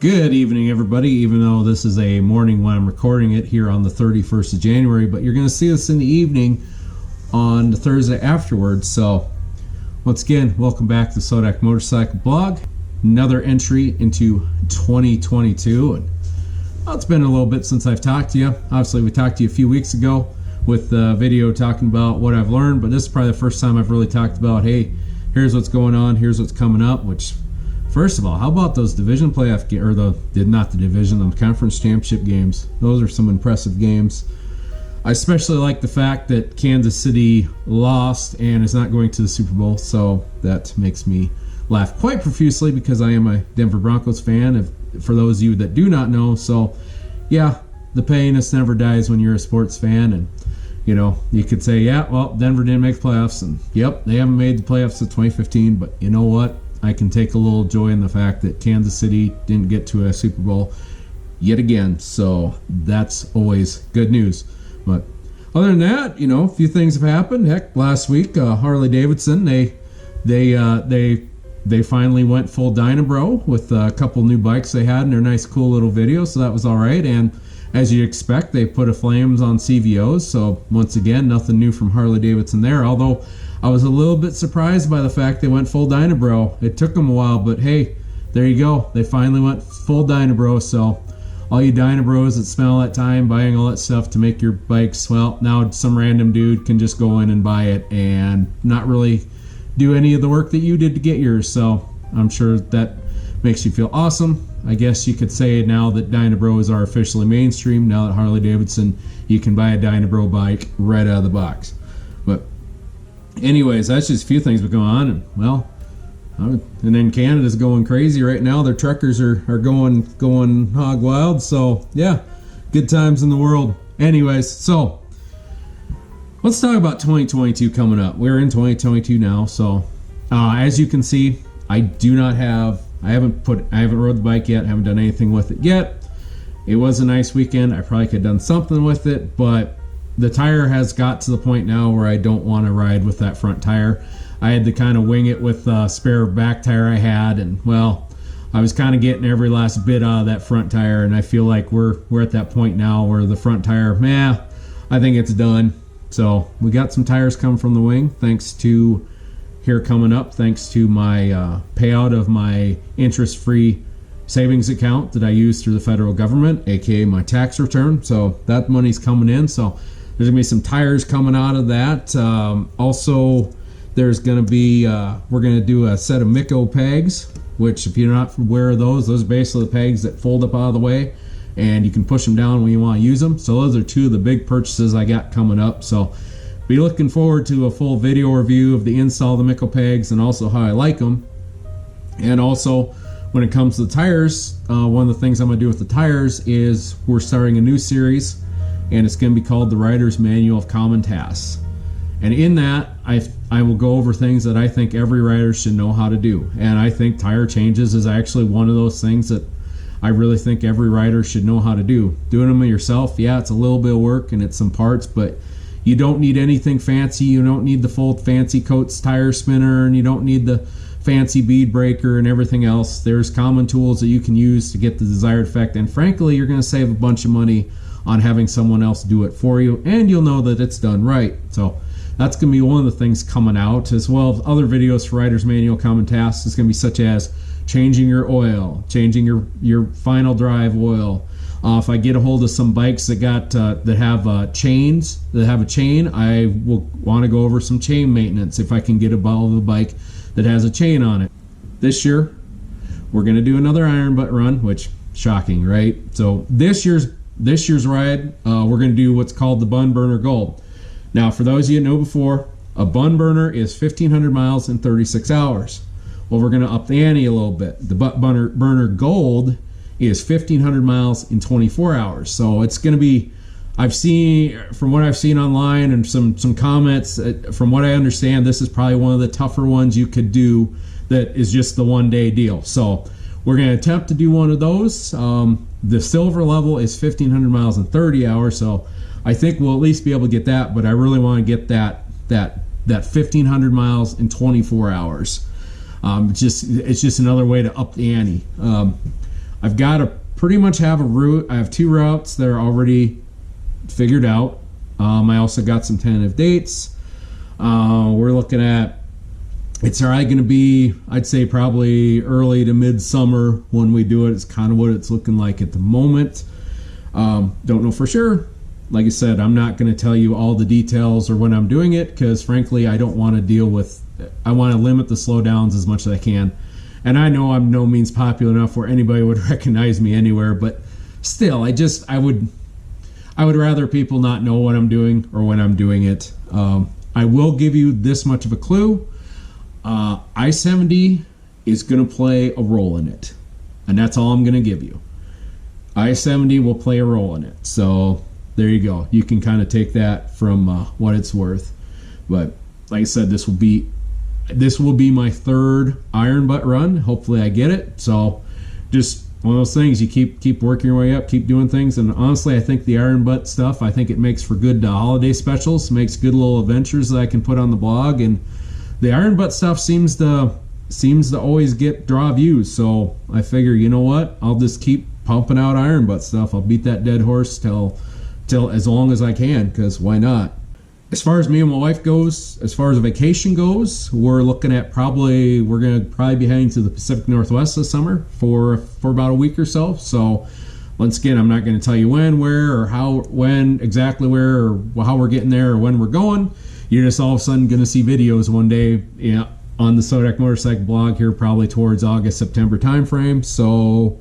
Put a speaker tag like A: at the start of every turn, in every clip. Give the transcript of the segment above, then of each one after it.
A: Good evening, everybody, even though this is a morning when I'm recording it here on the 31st of January, but you're going to see us in the evening on the Thursday afterwards. So, once again, welcome back to SoDak Motorcycle Blog. Another entry into 2022. And, well, it's been a little bit since I've talked to you. Obviously, we talked to you a few weeks ago with a video talking about what I've learned, but this is probably the first time I've really talked about, hey, here's what's going on, here's what's coming up, which... First of all, how about those division playoff games, or not the division, the conference championship games? Those are some impressive games. I especially like the fact that Kansas City lost and is not going to the Super Bowl, so that makes me laugh quite profusely because I am a Denver Broncos fan, for those of you that do not know. So, yeah, the painess never dies when you're a sports fan, and you know, you could say, yeah, well, Denver didn't make the playoffs, and yep, they haven't made the playoffs since 2015, but you know what? I can take a little joy in the fact that Kansas City didn't get to a Super Bowl yet again, so that's always good news. But other than that, you know, a few things have happened. Heck, last week, Harley Davidson, they finally went full Dyna bro with a couple new bikes they had in their nice, cool little video, so that was all right. And as you'd expect, they put a flames on CVOs, so once again, nothing new from Harley Davidson there, although I was a little bit surprised by the fact they went full Dyna bro. It took them a while, but hey, there you go. They finally went full Dyna bro, so all you Dyna bros that spent all that time buying all that stuff to make your bikes, well, now some random dude can just go in and buy it and not really do any of the work that you did to get yours, so I'm sure that makes you feel awesome. I guess you could say now that Dyna bros are officially mainstream, now that Harley Davidson, you can buy a Dyna bro bike right out of the box. But anyways, that's just a few things that go on, and well, and then Canada's going crazy right now. Their truckers are going hog wild. So yeah, good times in the world. Anyways, so let's talk about 2022 coming up. We're in 2022 now, so as you can see, I haven't rode the bike yet. Haven't done anything with it yet. It was a nice weekend. I probably could have done something with it, but the tire has got to the point now where I don't want to ride with that front tire. I had to kind of wing it with a spare back tire I had, and well, I was kind of getting every last bit out of that front tire, and I feel like we're at that point now where the front tire, I think it's done. So we got some tires coming from the wing, thanks to my payout of my interest-free savings account that I use through the federal government, aka my tax return. So that money's coming in, so there's gonna be some tires coming out of that. Also, there's gonna be we're gonna do a set of Miko pegs, which if you're not aware of those are basically the pegs that fold up out of the way, and you can push them down when you want to use them. So those are two of the big purchases I got coming up. So be looking forward to a full video review of the install of the Miko pegs and also how I like them. And also, when it comes to the tires, one of the things I'm going to do with the tires is we're starting a new series, and it's going to be called the Rider's Manual of Common Tasks. And in that, I will go over things that I think every rider should know how to do. And I think tire changes is actually one of those things that I really think every rider should know how to do. Doing them yourself, yeah, it's a little bit of work and it's some parts, but you don't need anything fancy. You don't need the full fancy Coates tire spinner, and you don't need the fancy bead breaker and everything else. There's common tools that you can use to get the desired effect, and frankly, you're going to save a bunch of money on having someone else do it for you, and you'll know that it's done right. So that's going to be one of the things coming out, as well as other videos for Rider's Manual Common Tasks. It's going to be such as changing your oil, changing your final drive oil. If I get a hold of some bikes that have chains, that have a chain, I will want to go over some chain maintenance if I can get a bike that has a chain on it. This year, we're going to do another iron butt run, which shocking, right? So this year's ride, we're going to do what's called the Bun Burner Gold. Now, for those of you that know before, a bun burner is 1,500 miles in 36 hours. Well, we're going to up the ante a little bit. The Butt Burner Gold is 1,500 miles in 24 hours. So it's going to be, from what I've seen online and some comments, from what I understand, this is probably one of the tougher ones you could do that is just the one-day deal. So we're going to attempt to do one of those. The silver level is 1,500 miles in 30 hours, so I think we'll at least be able to get that, but I really want to get that 1,500 miles in 24 hours. It's just another way to up the ante. I've got to pretty much have a route. I have 2 routes that are already figured out. I also got some tentative dates. We're looking at, it's already going to be, I'd say probably early to midsummer when we do it. It's kind of what it's looking like at the moment. Don't know for sure. Like I said, I'm not going to tell you all the details or when I'm doing it, because frankly, I don't want to deal with, I want to limit the slowdowns as much as I can. And I know I'm no means popular enough where anybody would recognize me anywhere, but still, I would rather people not know what I'm doing or when I'm doing it. I will give you this much of a clue. I-70 is going to play a role in it. And that's all I'm going to give you. I-70 will play a role in it. So there you go. You can kind of take that from what it's worth. But like I said, this will be my 3rd iron butt run. Hopefully I get it. So just one of those things, you keep working your way up, keep doing things. And honestly, I think the iron butt stuff, I think it makes for good holiday specials, makes good little adventures that I can put on the blog. And the iron butt stuff seems to always draw views. So I figure, you know what? I'll just keep pumping out iron butt stuff. I'll beat that dead horse till as long as I can, because why not? As far as me and my wife goes, as far as a vacation goes, we're looking at we're going to probably be heading to the Pacific Northwest this summer for about a week or so. So once again, I'm not going to tell you when, where, or how, exactly where, or how we're getting there, or when we're going. You're just all of a sudden going to see videos one day, on the SoDak Motorcycle Blog here, probably towards August, September timeframe. So,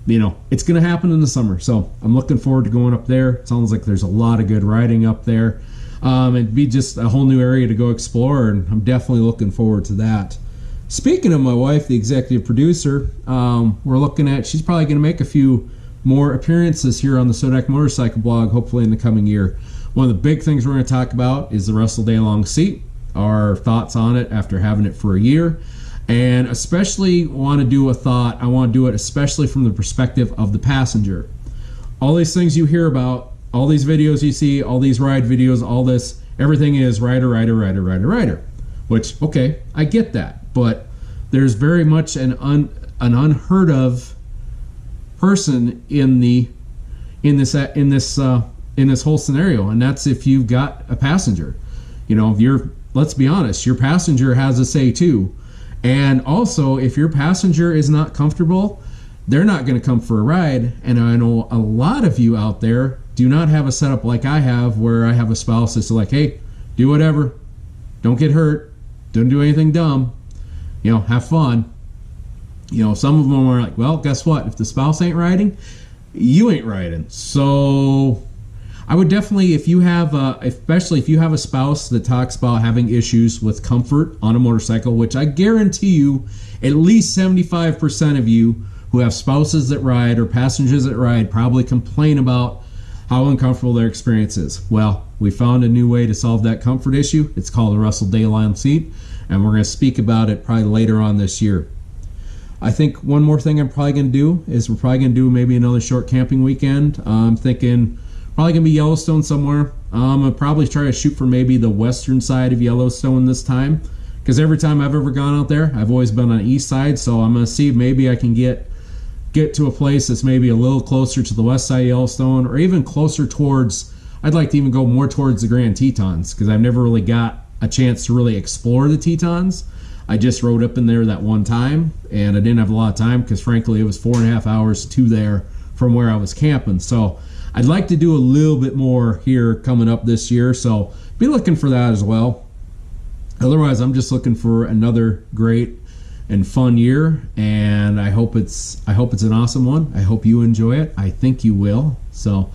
A: it's going to happen in the summer. So I'm looking forward to going up there. It sounds like there's a lot of good riding up there. It'd be just a whole new area to go explore, and I'm definitely looking forward to that. Speaking of my wife, the executive producer, we're looking at, she's probably going to make a few more appearances here on the SoDak Motorcycle Blog, hopefully in the coming year. One of the big things we're going to talk about is the Russell Day Long seat, our thoughts on it after having it for a year, and especially I want to do it especially from the perspective of the passenger. All these things you hear about, all these videos you see, all these ride videos, all this, everything is rider. Which, okay, I get that. But there's very much an unheard of person in this whole scenario, and that's if you've got a passenger. Let's be honest, your passenger has a say too. And also, if your passenger is not comfortable, they're not going to come for a ride. And I know a lot of you out there do not have a setup like I have, where I have a spouse that's like, hey, do whatever, don't get hurt, don't do anything dumb, have fun. Some of them are like, well, guess what? If the spouse ain't riding, you ain't riding. So I would definitely, especially if you have a spouse that talks about having issues with comfort on a motorcycle, which I guarantee you, at least 75% of you who have spouses that ride or passengers that ride probably complain about how uncomfortable their experience is. Well, we found a new way to solve that comfort issue. It's called the Russell Day Long seat, and we're going to speak about it probably later on this year. I think one more thing I'm probably going to do is we're probably going to do maybe another short camping weekend. I'm thinking probably going to be Yellowstone somewhere. I'll probably try to shoot for maybe the western side of Yellowstone this time, because every time I've ever gone out there, I've always been on the east side. So I'm going to see if maybe I can get to a place that's maybe a little closer to the west side of Yellowstone, or even closer towards, I'd like to even go more towards the Grand Tetons, because I've never really got a chance to really explore the Tetons. I just rode up in there that one time, and I didn't have a lot of time because frankly it was 4.5 hours to there from where I was camping. So I'd like to do a little bit more here coming up this year, so be looking for that as well. Otherwise, I'm just looking for another great and fun year, and I hope it's an awesome one. I hope you enjoy it. I think you will. So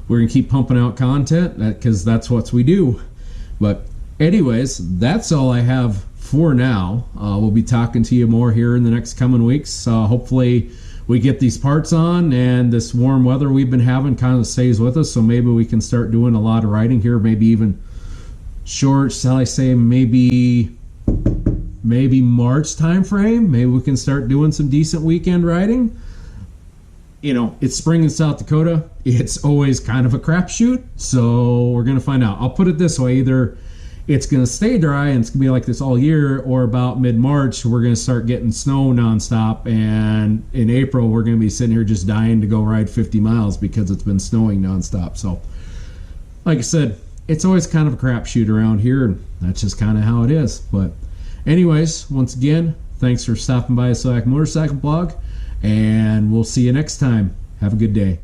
A: we're gonna keep pumping out content because that's what we do. But anyways, that's all I have for now. We'll be talking to you more here in the next coming weeks. Hopefully we get these parts on and this warm weather we've been having kind of stays with us, so maybe we can start doing a lot of riding here, maybe even short, shall I say, maybe March time frame. Maybe we can start doing some decent weekend riding. It's spring in South Dakota. It's always kind of a crapshoot, so we're gonna find out. I'll put it this way: either it's going to stay dry and it's going to be like this all year, or about mid-March we're going to start getting snow nonstop, and in April we're going to be sitting here just dying to go ride 50 miles because it's been snowing nonstop. So like I said, it's always kind of a crapshoot around here, and that's just kind of how it is. But anyways, once again, thanks for stopping by the SoDak Motorcycle Blog, and we'll see you next time. Have a good day.